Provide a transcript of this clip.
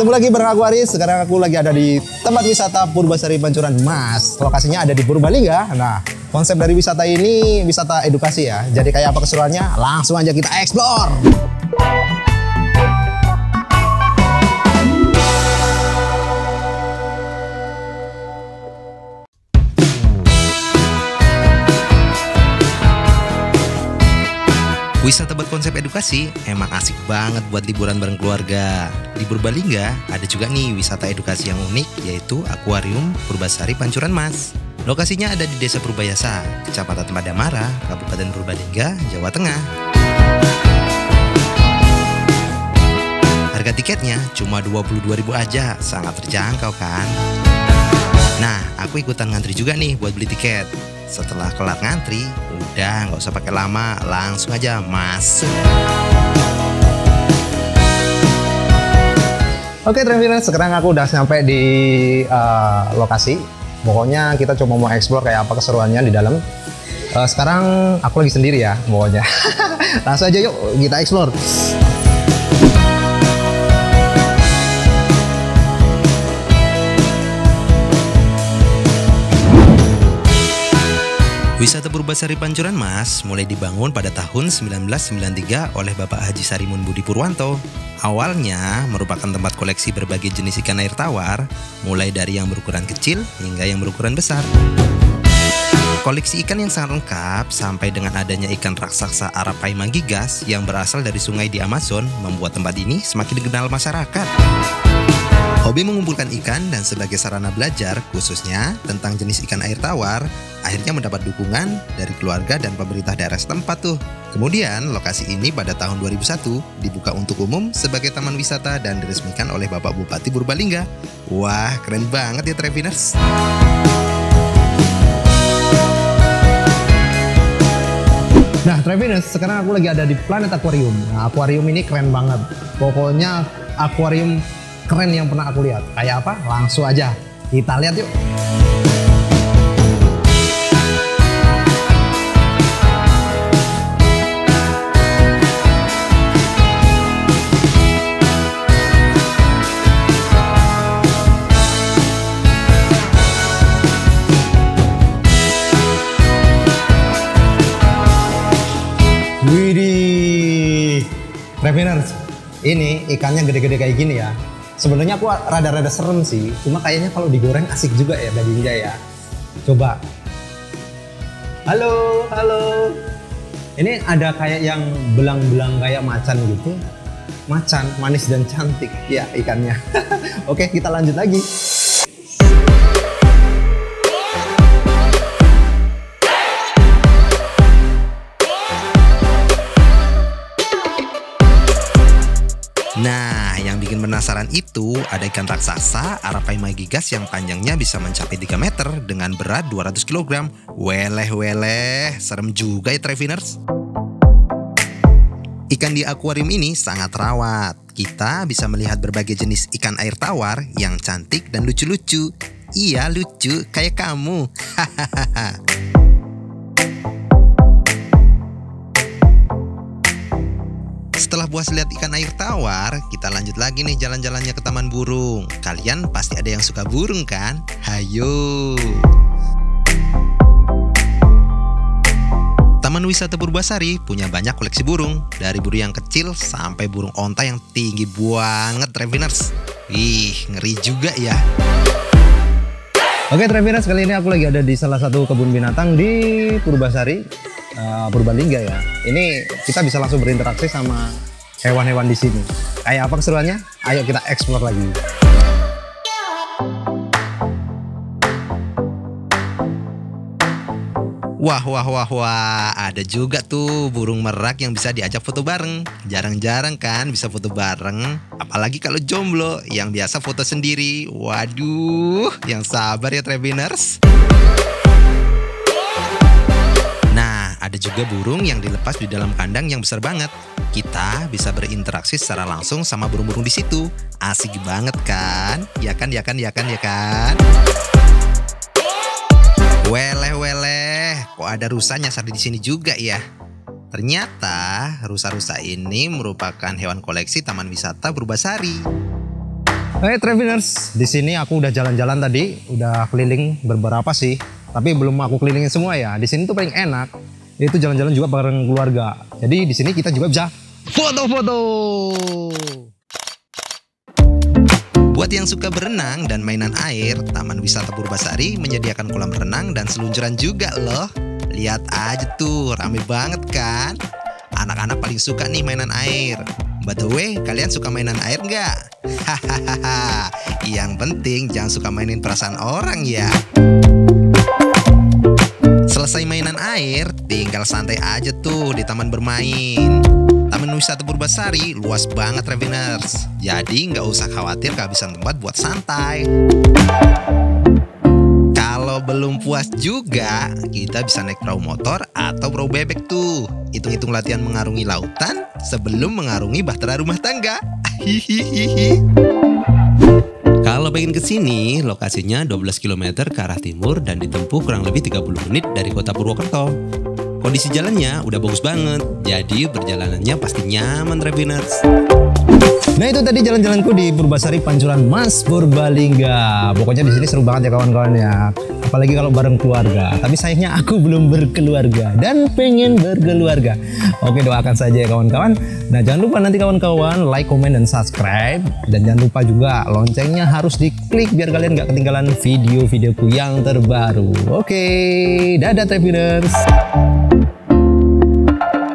Ketemu lagi bareng aku Aris. Sekarang aku lagi ada di tempat wisata Purbasari Pancuran Mas. Lokasinya ada di Purbalingga. Nah, konsep dari wisata ini wisata edukasi ya. Jadi kayak apa keseruannya? Langsung aja kita explore. Wisata berkonsep edukasi emang asik banget buat liburan bareng keluarga. Di Purbalingga ada juga nih wisata edukasi yang unik, yaitu Akuarium Purbasari Pancuran Mas. Lokasinya ada di Desa Purbayasa, Kecamatan Madamara, Kabupaten Purbalingga, Jawa Tengah. Harga tiketnya cuma 22.000 aja, sangat terjangkau kan? Nah, aku ikutan ngantri juga nih buat beli tiket. Setelah kelar ngantri, udah nggak usah pakai lama, langsung aja masuk. Oke Travelers, sekarang aku udah sampai di lokasi. Pokoknya kita cuma mau explore kayak apa keseruannya di dalam. Sekarang aku lagi sendiri ya, pokoknya. Langsung aja yuk kita explore. Wisata Purbasari Pancuran Mas mulai dibangun pada tahun 1993 oleh Bapak Haji Sarimun Budi Purwanto. Awalnya merupakan tempat koleksi berbagai jenis ikan air tawar, mulai dari yang berukuran kecil hingga yang berukuran besar. Koleksi ikan yang sangat lengkap sampai dengan adanya ikan raksasa Arapaima gigas yang berasal dari sungai di Amazon membuat tempat ini semakin dikenal masyarakat. Hobi mengumpulkan ikan dan sebagai sarana belajar, khususnya tentang jenis ikan air tawar, akhirnya mendapat dukungan dari keluarga dan pemerintah daerah setempat tuh. Kemudian, lokasi ini pada tahun 2001 dibuka untuk umum sebagai taman wisata dan diresmikan oleh Bapak Bupati Purbalingga. Wah, keren banget ya Travelers. Nah Travelers, sekarang aku lagi ada di Planet Aquarium. Nah, akuarium ini keren banget. Pokoknya akuarium keren yang pernah aku lihat. Kayak apa? Langsung aja kita lihat yuk. Widih, Travelers, ini ikannya gede-gede kayak gini ya. Sebenarnya aku rada-rada serem sih, cuma kayaknya kalau digoreng asik juga ya dagingnya ya. Coba. Halo, halo. Ini ada kayak yang belang-belang kayak macan gitu. Macan, manis dan cantik ya ikannya. Oke, kita lanjut lagi. Nah, yang bikin penasaran itu ada ikan raksasa Arapaima gigas yang panjangnya bisa mencapai 3 meter dengan berat 200 kg. Weleh, serem juga ya Travelers. Ikan di akuarium ini sangat rawat. Kita bisa melihat berbagai jenis ikan air tawar yang cantik dan lucu-lucu. Iya, lucu kayak kamu. Hahaha. Setelah puas lihat ikan air tawar, kita lanjut lagi nih jalan-jalannya ke Taman Burung. Kalian pasti ada yang suka burung kan? Hayo! Taman Wisata Purbasari punya banyak koleksi burung. Dari burung yang kecil sampai burung onta yang tinggi banget Travelers. Ih, ngeri juga ya. Oke Travelers, kali ini aku lagi ada di salah satu kebun binatang di Purbasari, Purbalingga ya. Ini kita bisa langsung berinteraksi sama hewan-hewan di sini. Kayak apa keseruannya? Ayo kita explore lagi. Wah, ada juga tuh burung merak yang bisa diajak foto bareng. Jarang-jarang kan bisa foto bareng, apalagi kalau jomblo yang biasa foto sendiri. Waduh, yang sabar ya Travelers. Nah, ada juga burung yang dilepas di dalam kandang yang besar banget. Kita bisa berinteraksi secara langsung sama burung-burung di situ. Asik banget kan? Ya kan? Weleh, kok ada rusa nyasar di sini juga ya? Ternyata rusa-rusa ini merupakan hewan koleksi Taman Wisata Purbasari. Hey Travelers, di sini aku udah jalan-jalan tadi, udah keliling beberapa sih, tapi belum aku kelilingin semua ya. Di sini tuh paling enak, itu jalan-jalan juga bareng keluarga. Jadi di sini kita juga bisa foto-foto. Buat yang suka berenang dan mainan air, Taman Wisata Purbasari menyediakan kolam renang dan seluncuran juga loh. Lihat aja tuh, rame banget kan? Anak-anak paling suka nih mainan air. By the way, kalian suka mainan air nggak? Hahaha, yang penting jangan suka mainin perasaan orang ya. Selesai mainan air, tinggal santai aja tuh di taman bermain. Taman Wisata Purbasari luas banget Travelers, jadi nggak usah khawatir kehabisan tempat buat santai. Kalau belum puas juga, kita bisa naik perahu motor atau perahu bebek tuh. Hitung-hitung latihan mengarungi lautan sebelum mengarungi bahtera rumah tangga. Hihihi. Kalau pengen kesini, lokasinya 12 km ke arah timur dan ditempuh kurang lebih 30 menit dari kota Purwokerto. Kondisi jalannya udah bagus banget, jadi perjalanannya pasti nyaman Travelers. Nah itu tadi jalan-jalanku di Purbasari Pancuran Mas Purbalingga. Pokoknya di sini seru banget ya kawan-kawan ya. Apalagi kalau bareng keluarga. Tapi sayangnya aku belum berkeluarga dan pengen berkeluarga. Oke, doakan saja ya kawan-kawan. Nah jangan lupa nanti kawan-kawan like, komen, dan subscribe. Dan jangan lupa juga loncengnya harus diklik biar kalian nggak ketinggalan video-videoku yang terbaru. Oke, dadah Travelers.